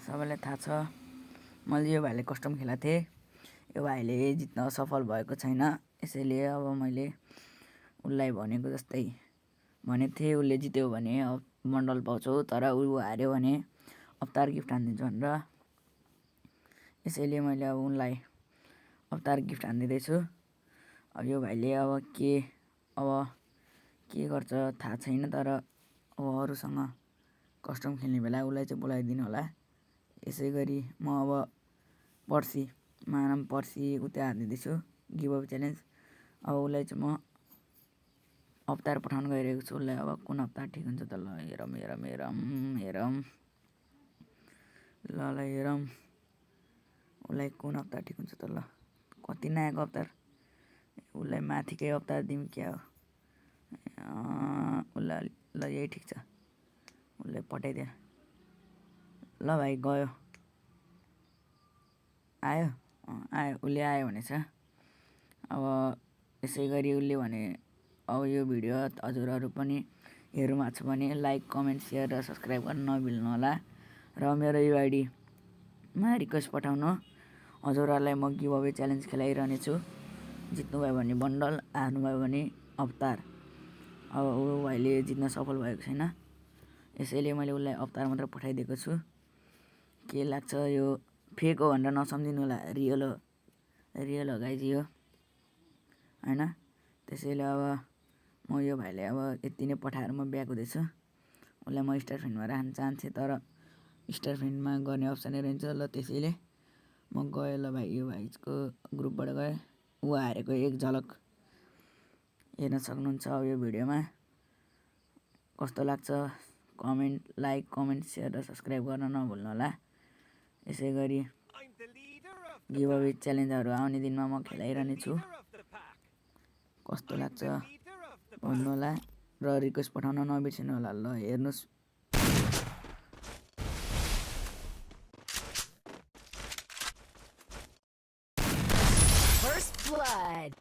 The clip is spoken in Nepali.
सबैलाई थाहा छ मैले यो भाइले कस्टम खेलेको थिएँ। यो भाइले जित्न सफल भएको छैन, यसैले अब मैले उसलाई भनेको जस्तै भनेको थिएँ उसले जित्यो भने बन्डल पाउँछौ, तर ऊ हार्यो भने अवतार गिफ्ट हानिदिन्छु भनेर। यसैले मैले अब उनलाई अवतार गिफ्ट हानिदिँदैछु। अब यो भाइले अब के गर्छ थाहा छैन, तर अब अरूसँग कस्टम खेल्ने बेला उसलाई चाहिँ बोलाइदिनु होला। यसै गरी म अब पर्सि उता हानिदिँदैछु गिभअवे च्यालेन्ज। अब उसलाई चाहिँ म अवतार पठाउन गइरहेको छु। उसलाई अब कुन अवतार ठिक हुन्छ त ल हेरौँ उसलाई कुन अवतार ठिक हुन्छ त ल। कति नयाँको अवतार, उसलाई माथिकै अवतार दिउँ क्या हो। उसलाई ल यही ठिक छ, उसलाई पठाइदियो। ल भाइ गयो, आयो उसले आयो भनेछ। अब यसै गरी उसले भने अब यो भिडियो हजुरहरू पनि हेर्नु भएको छ भने लाइक कमेन्ट सेयर र सब्सक्राइब गर्न नबिल्नु होला। र मेरो यो आइडीमा रिक्वेस्ट पठाउनु। हजुरहरूलाई म गिभअवे च्यालेन्ज खेलाइरहनेछु। जित्नुभयो भने बन्डल, हार्नुभयो भने अवतार। अब ऊ भाइले जित्न सफल भएको छैन, यसैले मैले उसलाई अवतार मात्र पठाइदिएको छु। के लाग्छ यो फेक हो भनेर नसम्झिनु होला, रियल हो गाइज यो हैन। त्यसैले अब म यो भाइलाई अब यति नै पठाएर म ब्याक हुँदैछु। उसलाई म स्टार फ्रेन्डमा राख्न चाहन्थेँ, तर स्टार फ्रेन्डमा गर्ने अप्सनै रहन्छ। ल त्यसैले म गएँ। ल भाइ यो भाइको ग्रुपबाट गएँ। ऊ हारेको एक झलक हेर्न सक्नुहुन्छ अब यो भिडियोमा। कस्तो लाग्छ लाइक कमेन्ट सेयर र सब्सक्राइब गर्न नभुल्नु होला। यसै गरी गिभअवे च्यालेन्जहरू आउने दिनमा म खेलाइरहनेछु। कस्तो लाग्छ भन्नु होला र रिक्वेस्ट पठाउन नबिर्सिनु होला। ल हेर्नुहोस्। First blood.